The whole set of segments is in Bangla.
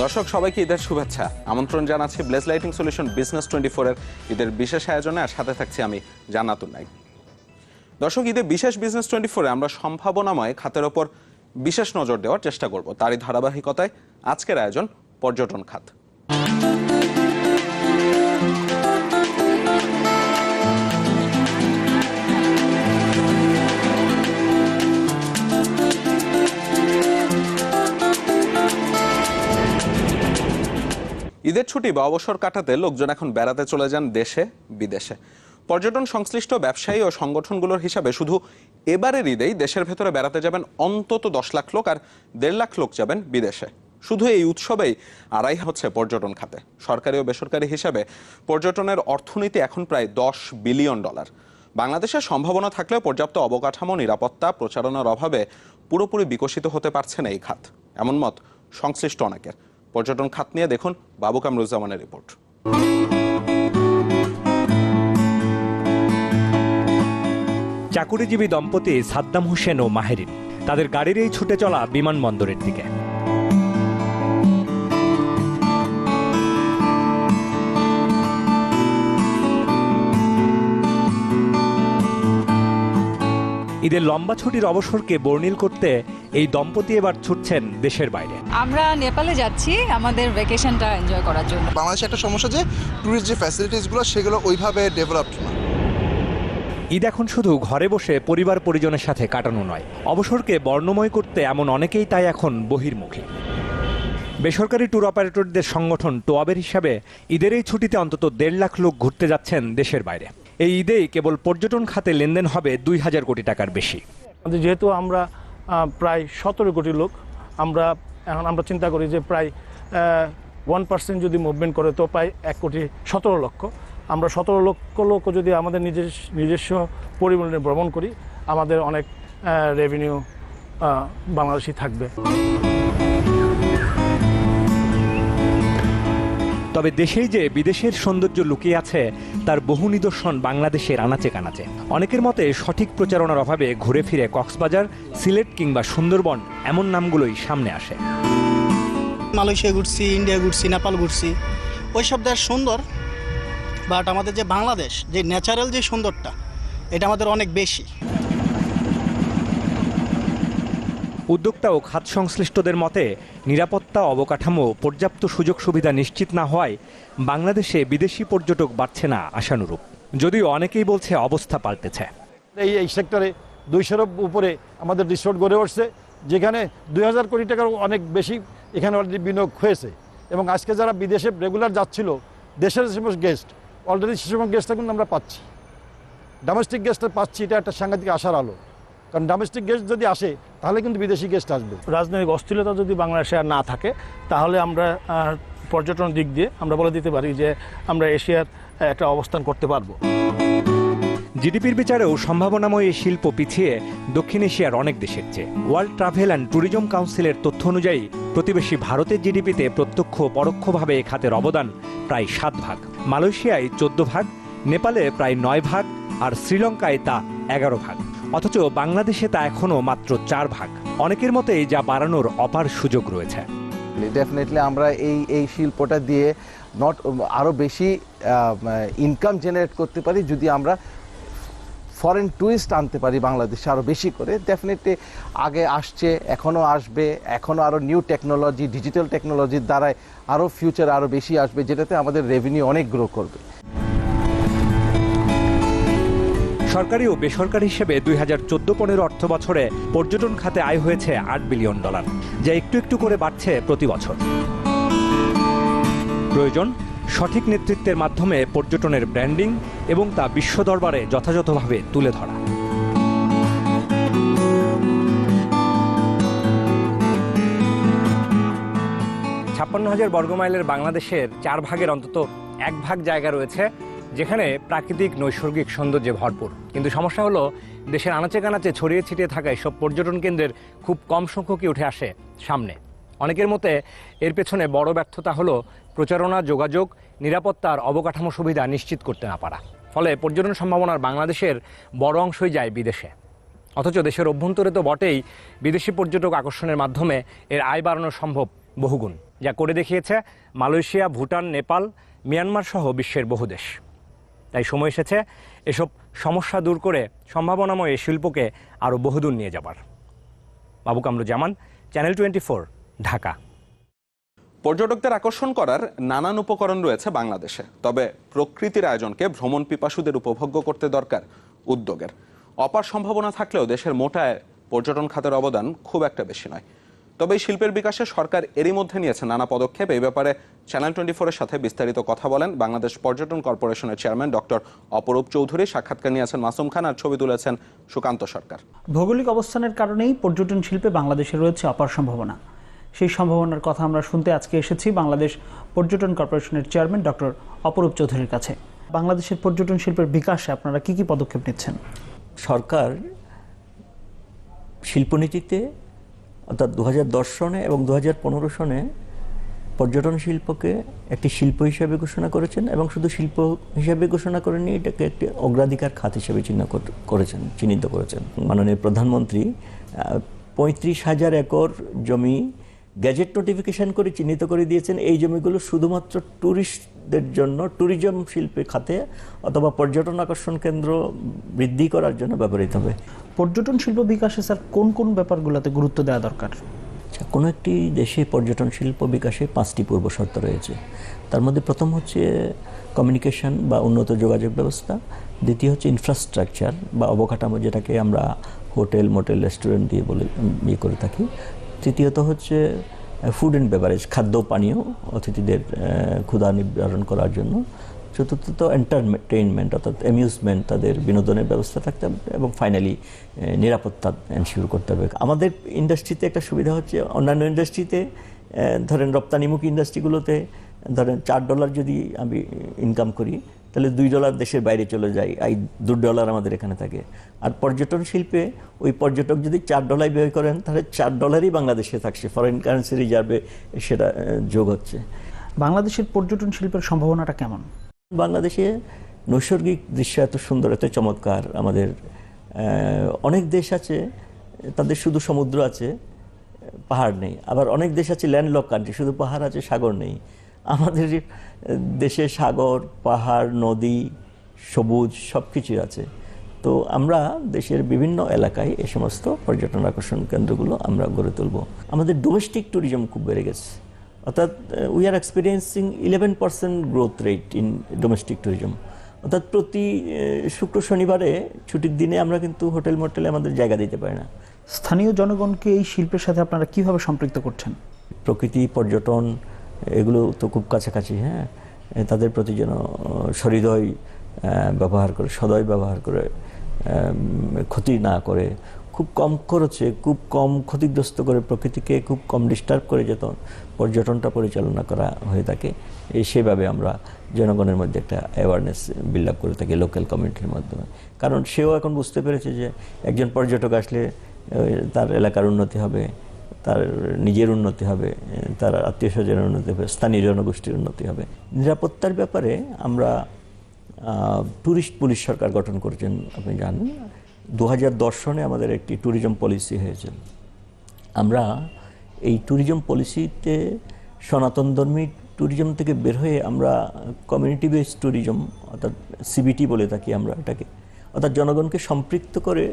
দর্শক সবাইকে ঈদের শুভেচ্ছা। আমন্ত্রণ জানাচ্ছি ব্লেজ লাইটিং সলিউশন বিজনেস 24 এর ঈদের বিশেষ আয়োজনে, আর সাথে থাকছি আমি জান্নাতুল নাইম। দর্শক, ঈদে বিশেষ বিজনেস 24 আমরা সম্ভাবনাময় খাতের ওপর বিশেষ নজর দেওয়ার চেষ্টা করব। তারই ধারাবাহিকতায় আজকের আয়োজন পর্যটন খাত। ঈদের ছুটি বা অবসর কাটাতে লোকজন এখন বেড়াতে চলে যান দেশে বিদেশে। পর্যটন সংশ্লিষ্ট ব্যবসায়ী ও সংগঠনগুলোর হিসাবে শুধু এবারের ঈদেই দেশের ভেতরে বেড়াতে যাবেন অন্তত 10 লাখ লোক, আর 1.5 লাখ লোক যাবেন বিদেশে। শুধু এই উৎসবেই আড়াই হচ্ছে পর্যটন খাতে। সরকারি ও বেসরকারি হিসাবে পর্যটনের অর্থনীতি এখন প্রায় $10 বিলিয়ন। বাংলাদেশের সম্ভাবনা থাকলেও পর্যাপ্ত অবকাঠামো, নিরাপত্তা, প্রচারণার অভাবে পুরোপুরি বিকশিত হতে পারছে না এই খাত, এমন মত সংশ্লিষ্ট অনেকের। পর্যটন খাত নিয়ে দেখুন বাবু কামরুজ্জামানের রিপোর্ট। চাকুরিজীবী দম্পতি সাদ্দাম হোসেন ও মাহেরিন তাদের গাড়িরই ছুটে চলা বিমানবন্দরের দিকে। ঈদের লম্বা ছুটির অবসরকে বর্ণিল করতে এই দম্পতি এবার ছুটছেন দেশের বাইরে। আমরা নেপালে যাচ্ছি আমাদের ভ্যাকেশনটা এনজয় করার জন্য। বাংলাদেশে একটা সমস্যা যে ট্যুরিস্ট যে ফ্যাসিলিটিসগুলো সেগুলো ওইভাবে ডেভেলপড না। ঈদ এখন শুধু ঘরে বসে পরিবার পরিজনের সাথে কাটানো নয়, অবসরকে বর্ণময় করতে এমন অনেকেই তাই এখন বহির্মুখী। বেসরকারি ট্যুর অপারেটরদের সংগঠন টোয়াবের হিসাবে ঈদের এই ছুটিতে অন্তত 1.5 লাখ লোক ঘুরতে যাচ্ছেন দেশের বাইরে। এই ঈদেই কেবল পর্যটন খাতে লেনদেন হবে 2000 কোটি টাকার বেশি। যেহেতু আমরা প্রায় 17 কোটি লোক, আমরা চিন্তা করি যে প্রায় 1% যদি মুভমেন্ট করে তো প্রায় 1,17 লক্ষ। আমরা 17 লক্ষ লোক যদি আমাদের নিজস্ব পরিবহনে ভ্রমণ করি, আমাদের অনেক রেভিনিউ বাংলাদেশি থাকবে। তবে দেশেই যে বিদেশের সৌন্দর্য লুকিয়ে আছে তার বহু নিদর্শন বাংলাদেশের আনাচে কানাচে। অনেকের মতে সঠিক প্রচারণার অভাবে ঘুরে ফিরে কক্সবাজার, সিলেট কিংবা সুন্দরবন এমন নামগুলোই সামনে আসে। মালয়েশিয়া ঘুরছি, ইন্ডিয়া ঘুরছি, নেপাল ঘুরছি, ওই সব দেশ সুন্দর, বাট আমাদের যে বাংলাদেশ, যে ন্যাচারাল যে সুন্দরটা, এটা আমাদের অনেক বেশি। উদ্যোক্তা ও খাত সংশ্লিষ্টদের মতে নিরাপত্তা, অবকাঠামো, পর্যাপ্ত সুযোগ সুবিধা নিশ্চিত না হওয়ায় বাংলাদেশে বিদেশি পর্যটক বাড়ছে না আশানুরূপ। যদিও অনেকেই বলছে অবস্থা পাল্টেছে। এই সেক্টরে 200-এর উপরে আমাদের রিসোর্ট গড়ে উঠছে, যেখানে 2000 কোটি টাকার অনেক বেশি এখানে অলরেডি বিনিয়োগ হয়েছে। এবং আজকে যারা বিদেশে রেগুলার যাচ্ছিল, দেশের যে সমস্ত গেস্ট, অলরেডি সে সমস্ত গেস্টটা কিন্তু আমরা পাচ্ছি, ডোমেস্টিক গেস্টটা পাচ্ছি। এটা একটা সাংঘাতিক আশার আলো, কারণ ডোমেস্টিক গেস্ট যদি আসে তাহলে কিন্তু বিদেশি গেস্ট আসবে। রাজনৈতিক অস্থিরতা যদি বাংলাদেশে আর না থাকে, তাহলে আমরা পর্যটন দিক দিয়ে আমরা বলে দিতে পারি যে আমরা এশিয়ার একটা অবস্থান করতে পারবো। জিডিপির বিচারেও সম্ভাবনাময় এই শিল্প পিছিয়ে দক্ষিণ এশিয়ার অনেক দেশের চেয়ে। ওয়ার্ল্ড ট্রাভেল অ্যান্ড ট্যুরিজম কাউন্সিলের তথ্য অনুযায়ী প্রতিবেশী ভারতের জিডিপিতে প্রত্যক্ষ পরোক্ষভাবে এ খাতের অবদান প্রায় 7 ভাগ, মালয়েশিয়ায় 14 ভাগ, নেপালে প্রায় 9 ভাগ, আর শ্রীলঙ্কায় তা 11 ভাগ। অথচ বাংলাদেশে তা এখনও মাত্র 4 ভাগ। অনেকের মতে যা বাড়ানোর অপার সুযোগ রয়েছে। ডেফিনেটলি আমরা এই শিল্পটা দিয়ে আরও বেশি ইনকাম জেনারেট করতে পারি যদি আমরা ফরেন টুরিস্ট আনতে পারি বাংলাদেশে আরও বেশি করে। ডেফিনেটলি আগে আসছে, এখনও আসবে, এখনও আরও নিউ টেকনোলজি, ডিজিটাল টেকনোলজির দ্বারাই আরও ফিউচার আরও বেশি আসবে, যেটাতে আমাদের রেভিনিউ অনেক গ্রো করবে। সরকারি ও বেসরকারি হিসেবে 2014-15 অর্থ বছরে পর্যটন খাতে আয় হয়েছে $8 বিলিয়ন, যা একটু একটু করে বাড়ছে প্রতি বছর। প্রয়োজন সঠিক নেতৃত্বের মাধ্যমে পর্যটনের ব্র্যান্ডিং এবং তা বিশ্ব দরবারে যথাযথভাবে তুলে ধরা। 56,000 বর্গমাইলের বাংলাদেশের 4 ভাগের অন্তত 1 ভাগ জায়গা রয়েছে যেখানে প্রাকৃতিক নৈসর্গিক সৌন্দর্যে ভরপুর। কিন্তু সমস্যা হলো দেশের আনাচে কানাচে ছড়িয়ে ছিটিয়ে থাকা এসব পর্যটন কেন্দ্রের খুব কম সংখ্যকই উঠে আসে সামনে। অনেকের মতে এর পেছনে বড় ব্যর্থতা হলো প্রচারণা, যোগাযোগ, নিরাপত্তার অবকাঠামো সুবিধা নিশ্চিত করতে না পারা। ফলে পর্যটন সম্ভাবনার বাংলাদেশের বড় অংশই যায় বিদেশে। অথচ দেশের অভ্যন্তরে তো বটেই, বিদেশি পর্যটক আকর্ষণের মাধ্যমে এর আয় বাড়ানো সম্ভব বহুগুণ, যা করে দেখিয়েছে মালয়েশিয়া, ভুটান, নেপাল, মিয়ানমার সহ বিশ্বের বহু দেশ। তাই সময় এসেছে এসব সমস্যা দূর করে সম্ভাবনাময় এই শিল্পকে আরও বহুদূর নিয়ে যাবার। বাবু কামরুজ্জামান, চ্যানেল 24, ঢাকা। পর্যটকদের আকর্ষণ করার নানান উপকরণ রয়েছে বাংলাদেশে, তবে প্রকৃতির আয়োজনকে ভ্রমণ পিপাসুদের উপভোগ্য করতে দরকার উদ্যোগের। অপার সম্ভাবনা থাকলেও দেশের মোটায় পর্যটন খাতের অবদান খুব একটা বেশি নয়। তবে এই শিল্পের বিকাশে সরকার এরই মধ্যে নিয়েছে নানা পদক্ষেপ। এই ব্যাপারে চ্যানেল 24-এর সাথে বিস্তারিত কথা বলেন বাংলাদেশ পর্যটন কর্পোরেশনের চেয়ারম্যান ডক্টর অপরূপ চৌধুরী। সাক্ষাৎকার নিয়েছেন মাসুম খান আর ছবি তুলেছেন সুকান্ত সরকার। ভৌগোলিক অবস্থানের কারণেই পর্যটন শিল্পে বাংলাদেশে রয়েছে অপার সম্ভাবনা। সেই সম্ভাবনার কথা আমরা শুনতে আজকে এসেছি বাংলাদেশ পর্যটন কর্পোরেশনের চেয়ারম্যান ডক্টর অপরূপ চৌধুরীর কাছে। বাংলাদেশের পর্যটন শিল্পের বিকাশে আপনারা কি কি পদক্ষেপ নিচ্ছেন? সরকার শিল্পনীতিতে অর্থাৎ 2010 সনে এবং 2015 সনে পর্যটন শিল্পকে একটি শিল্প হিসেবে ঘোষণা করেছেন, এবং শুধু শিল্প হিসেবে ঘোষণা করেনি, এটাকে একটি অগ্রাধিকার খাত হিসেবে চিহ্নিত করেছেন। মাননীয় প্রধানমন্ত্রী 35,000 একর জমি গ্যাজেট নোটিফিকেশন করে চিহ্নিত করে দিয়েছেন। এই জমিগুলো শুধুমাত্র ট্যুরিস্টদের জন্য, ট্যুরিজম শিল্পে খাতে অথবা পর্যটন আকর্ষণ কেন্দ্র বৃদ্ধি করার জন্য ব্যবহৃত হবে। পর্যটন শিল্প বিকাশে স্যার কোন কোন ব্যাপারগুলোতে গুরুত্ব দেওয়া দরকার? কোনো একটি দেশে পর্যটন শিল্প বিকাশে 5টি পূর্ব শর্ত রয়েছে। তার মধ্যে প্রথম হচ্ছে কমিউনিকেশন বা উন্নত যোগাযোগ ব্যবস্থা, দ্বিতীয় হচ্ছে ইনফ্রাস্ট্রাকচার বা অবকাঠামো, যেটাকে আমরা হোটেল, মোটেল, রেস্টুরেন্ট দিয়ে করে থাকি। তৃতীয়ত হচ্ছে ফুড অ্যান্ড বেভারেজ, খাদ্য পানীয়, অতিথিদের ক্ষুধা নিবারণ করার জন্য। চতুর্থত এন্টারটেইনমেন্ট অর্থাৎ অ্যামিউজমেন্ট, তাদের বিনোদনের ব্যবস্থা থাকতে হবে। এবং ফাইনালি নিরাপত্তা এনশিওর করতে হবে। আমাদের ইন্ডাস্ট্রিতে একটা সুবিধা হচ্ছে, অন্যান্য ইন্ডাস্ট্রিতে ধরেন রপ্তানিমুখী ইন্ডাস্ট্রিগুলোতে ধরেন $4 যদি আমি ইনকাম করি, তাহলে $2 দেশের বাইরে চলে যায়, এই $2 আমাদের এখানে থাকে। আর পর্যটন শিল্পে ওই পর্যটক যদি $4 ব্যয় করেন, তাহলে $4 বাংলাদেশে থাকছে, ফরেন কারেন্সি রিজার্ভে সেটা যোগ হচ্ছে। বাংলাদেশের পর্যটন শিল্পের সম্ভাবনাটা কেমন? বাংলাদেশে নৈসর্গিক দৃশ্য এত সুন্দর, এত চমৎকার। আমাদের অনেক দেশ আছে তাদের শুধু সমুদ্র আছে, পাহাড় নেই। আবার অনেক দেশ আছে ল্যান্ডলক কান্ট্রি, শুধু পাহাড় আছে, সাগর নেই। আমাদের দেশে সাগর, পাহাড়, নদী, সবুজ সব কিছুই আছে। তো আমরা দেশের বিভিন্ন এলাকায় এই সমস্ত পর্যটন আকর্ষণ কেন্দ্রগুলো আমরা গড়ে তুলব। আমাদের ডোমেস্টিক ট্যুরিজম খুব বেড়ে গেছে, অর্থাৎ we are experiencing 11% growth rate in domestic tourism. অর্থাৎ প্রতি শুক্র শনিবারে ছুটির দিনে আমরা কিন্তু হোটেল মোটেলে আমাদের জায়গা দিতে পারি না। স্থানীয় জনগণকে এই শিল্পের সাথে আপনারা কিভাবে সম্পৃক্ত করছেন? প্রকৃতি, পর্যটন এগুলো তো খুব কাছাকাছি। হ্যাঁ, তাদের প্রতি যেন সহৃদয় ব্যবহার করে, সদয় ব্যবহার করে, ক্ষতি না করে, খুব কম খরচে, খুব কম ক্ষতিগ্রস্ত করে, প্রকৃতিকে খুব কম ডিস্টার্ব করে যেত পর্যটনটা পরিচালনা করা হয়ে থাকে, সেভাবে আমরা জনগণের মধ্যে একটা অ্যাওয়ারনেস বিল্ড আপ করে থাকি লোকাল কমিউনিটির মাধ্যমে। কারণ সেও এখন বুঝতে পেরেছে যে একজন পর্যটক আসলে তার এলাকার উন্নতি হবে, তার নিজের উন্নতি হবে, তার আত্মীয় স্বজনের উন্নতি হবে, স্থানীয় জনগোষ্ঠীর উন্নতি হবে। নিরাপত্তার ব্যাপারে আমরা ট্যুরিস্ট পুলিশ সরকার গঠন করেছেন, আপনি জানেন। 2010 সনে আমাদের একটি ট্যুরিজম পলিসি হয়েছে। আমরা এই ট্যুরিজম পলিসিতে সনাতনধর্মী ট্যুরিজম থেকে বের হয়ে আমরা কমিউনিটি বেসড ট্যুরিজম অর্থাৎ সিবিটি বলে থাকি আমরা এটাকে, অর্থাৎ জনগণকে সম্পৃক্ত করে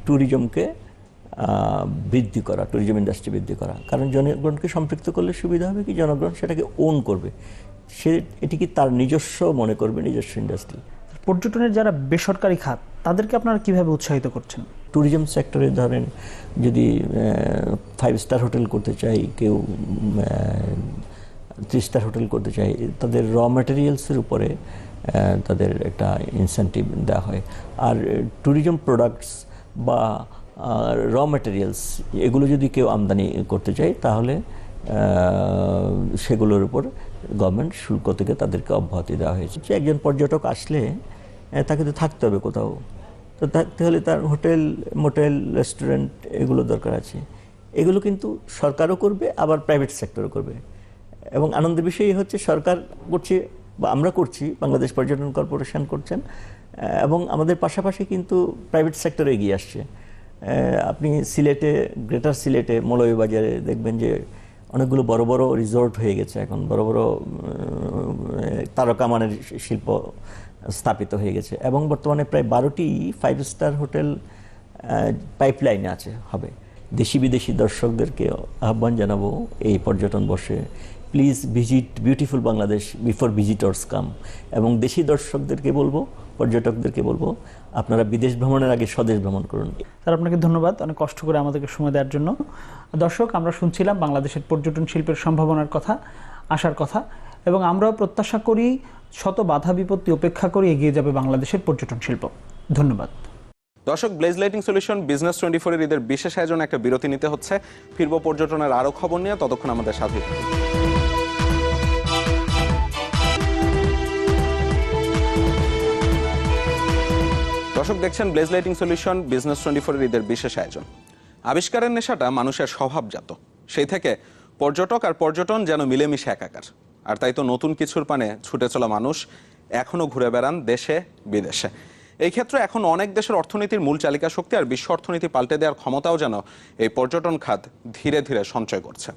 ট্যুরিজমকে বৃদ্ধি করা, ট্যুরিজম ইন্ডাস্ট্রি বৃদ্ধি করা। কারণ জনগণকে সম্পৃক্ত করলে সুবিধা হবে কি, জনগণ সেটাকে ওন করবে, সে এটিকে তার নিজস্ব মনে করবে, নিজস্ব ইন্ডাস্ট্রি। পর্যটনের যারা বেসরকারি খাত, তাদেরকে আপনারা কিভাবে উৎসাহিত করছেন? ট্যুরিজম সেক্টরে ধরেন যদি 5 স্টার হোটেল করতে চাই, কেউ 3 স্টার হোটেল করতে চাই, তাদের র ম্যাটেরিয়ালসের উপরে তাদের একটা ইনসেন্টিভ দেওয়া হয়। আর ট্যুরিজম প্রোডাক্টস বা র ম্যাটেরিয়ালস এগুলো যদি কেউ আমদানি করতে চায়, তাহলে সেগুলোর উপর গভর্নমেন্ট শুল্ক থেকে তাদেরকে অব্যাহতি দেওয়া হয়েছে। একজন পর্যটক আসলে তাকে তো থাকতে হবে কোথাও, তো থাকতে হলে তার হোটেল, মোটেল, রেস্টুরেন্ট এগুলো দরকার আছে। এগুলো কিন্তু সরকারও করবে, আবার প্রাইভেট সেক্টরও করবে। এবং আনন্দের বিষয় হচ্ছে সরকার করছে বা আমরা করছি, বাংলাদেশ পর্যটন কর্পোরেশন করছেন, এবং আমাদের পাশাপাশি কিন্তু প্রাইভেট সেক্টরে এগিয়ে আসছে। আপনি সিলেটে, গ্রেটার সিলেটে মৌলভীবাজারে দেখবেন যে অনেকগুলো বড় বড় রিসোর্ট হয়ে গেছে, এখন বড় বড় তারকামানের শিল্প স্থাপিত হয়ে গেছে, এবং বর্তমানে প্রায় 12টি 5 স্টার হোটেল পাইপলাইনে হবে। দেশি বিদেশি দর্শকদেরকে আহ্বান জানাবো এই পর্যটন বর্ষে, please visit beautiful Bangladesh before visitors come. এবং দেশি দর্শকদেরকে বলবো, পর্যটকদেরকে বলবো, আপনারা বিদেশ ভ্রমণের আগে স্বদেশ ভ্রমণ করুন। স্যার, আপনাকে ধন্যবাদ অনেক কষ্ট করে আমাদেরকে সময় দেওয়ার জন্য। দর্শক, আমরা শুনছিলাম বাংলাদেশের পর্যটন শিল্পের সম্ভাবনার কথা, আশার কথা, এবং আমরাও প্রত্যাশা করি শত বাধা বিপত্তি উপেক্ষা করে এগিয়ে যাবে বাংলাদেশের পর্যটন শিল্প। ধন্যবাদ। দর্শক, ব্লেজ লাইটিং সলিউশন বিজনেস 24 ঈদের বিশেষ আয়োজনে একটা বিরতি নিতে হচ্ছে। ফিরবো পর্যটনের আরো খবর নিয়ে, ততক্ষণ আমাদের সাথে থাকুন। দর্শক, দেখছেন ব্লেজ লাইটিং সলিউশন বিজনেস 24 ঈদের বিশেষ আয়োজন। আবিষ্কারের নেশাটা মানুষের স্বভাবজাত, সেই থেকে পর্যটক আর পর্যটন যেন মিলেমিশে একাকার। আর তাই তো নতুন কিছুর পানে ছুটে চলা মানুষ এখনো ঘুরে বেড়ান দেশে বিদেশে। এই ক্ষেত্রে এখন অনেক দেশের অর্থনীতির মূল চালিকা শক্তি আর বিশ্ব অর্থনীতি পাল্টে দেওয়ার ক্ষমতাও যেন এই পর্যটন খাত ধীরে ধীরে সঞ্চয় করছে।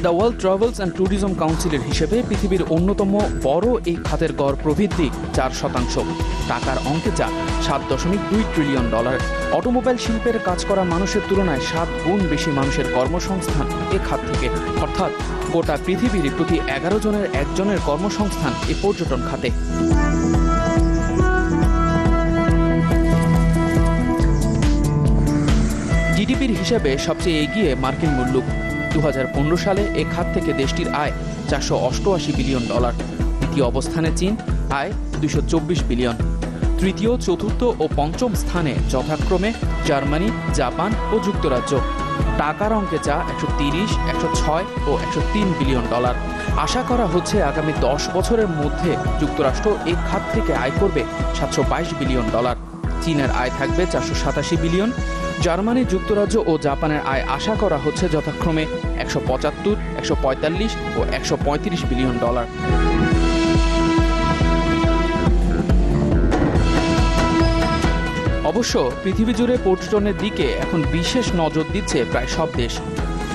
The world travels and tourism কাউন্সিলের হিসেবে পৃথিবীর অন্যতম বড় এই খাতের গড় প্রবৃদ্ধি 4%। টাকার অঙ্কে যা $7.2 ট্রিলিয়ন। অটোমোবাইল শিল্পের কাজ করা মানুষের তুলনায় 7 গুণ বেশি মানুষের কর্মসংস্থান এ খাত থেকে, অর্থাৎ গোটা পৃথিবীর প্রতি 11 জনের 1 জনের কর্মসংস্থান এ পর্যটন খাতে। জিডিপির হিসেবে সবচেয়ে এগিয়ে মার্কিন মুলুক। 2015 সালে এ খাত থেকে দেশটির আয় $488 বিলিয়ন। দ্বিতীয় অবস্থানে চীন, আয় $224 বিলিয়ন। তৃতীয়, চতুর্থ ও পঞ্চম স্থানে যথাক্রমে জার্মানি, জাপান ও যুক্তরাজ্য। টাকার অঙ্কে যা $130, $106 ও $103 বিলিয়ন। আশা করা হচ্ছে আগামী 10 বছরের মধ্যে যুক্তরাষ্ট্র এই খাত থেকে আয় করবে $722 বিলিয়ন। চীনের আয় থাকবে $487 বিলিয়ন। জার্মানি, যুক্তরাজ্য ও জাপানের আয় আশা করা হচ্ছে যথাক্রমে $175, $145 ও $135 বিলিয়ন। অবশ্য পৃথিবী জুড়ে পর্যটনের দিকে এখন বিশেষ নজর দিচ্ছে প্রায় সব দেশ।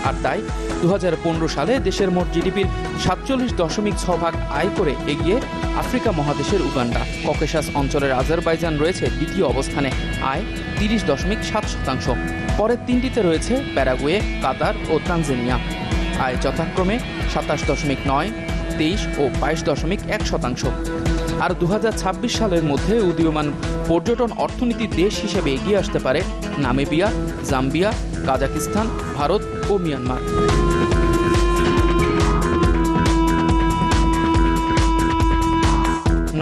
আর তাই 2015 সালে দেশের মোট জিডিপির 47.6% আয় করে এগিয়ে আফ্রিকা মহাদেশের উগান্ডা। ককেশাস অঞ্চলের আজারবাইজান রয়েছে দ্বিতীয় অবস্থানে, আয় 30.7%। পরের তিনটিতে রয়েছে প্যারাগুয়ে, কাতার ও তানজানিয়া, আয় যথাক্রমে 27.9%, 23% ও 22.1%। আর 2026 সালের মধ্যে উদীয়মান পর্যটন অর্থনীতির দেশ হিসেবে এগিয়ে আসতে পারে নামিবিয়া, জাম্বিয়া, কাজাকিস্তান, ভারত ও মিয়ানমার।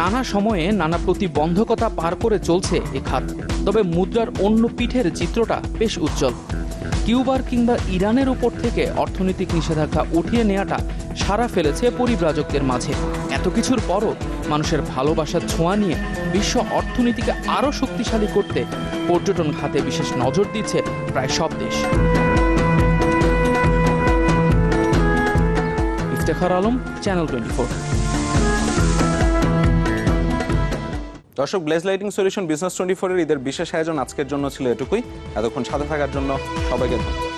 নানা সময়ে নানা প্রতিবন্ধকতা পার করে চলছে এ খাত। তবে মুদ্রার অন্য পিঠের চিত্রটা বেশ উজ্জ্বল। কিউবার কিংবা ইরানের উপর থেকে অর্থনৈতিক নিষেধাজ্ঞা উঠিয়ে নেওয়াটা সাড়া ফেলেছে পরিব্রাজকদের মাঝে। এত কিছুর পরও মানুষের ভালোবাসার ছোঁয়া নিয়ে বিশ্ব অর্থনীতিকে আরও শক্তিশালী করতে পর্যটন খাতে বিশেষ নজর দিচ্ছে প্রায় সব দেশ। ইফতেখার আলম, চ্যানেল 24। দর্শক, ব্লেজ লাইটিং সলিউশন বিজনেস 24 ঈদের বিশেষ আয়োজন আজকের জন্য ছিল এটুকুই। এতক্ষণ সাথে থাকার জন্য সবাইকে ধন্যবাদ।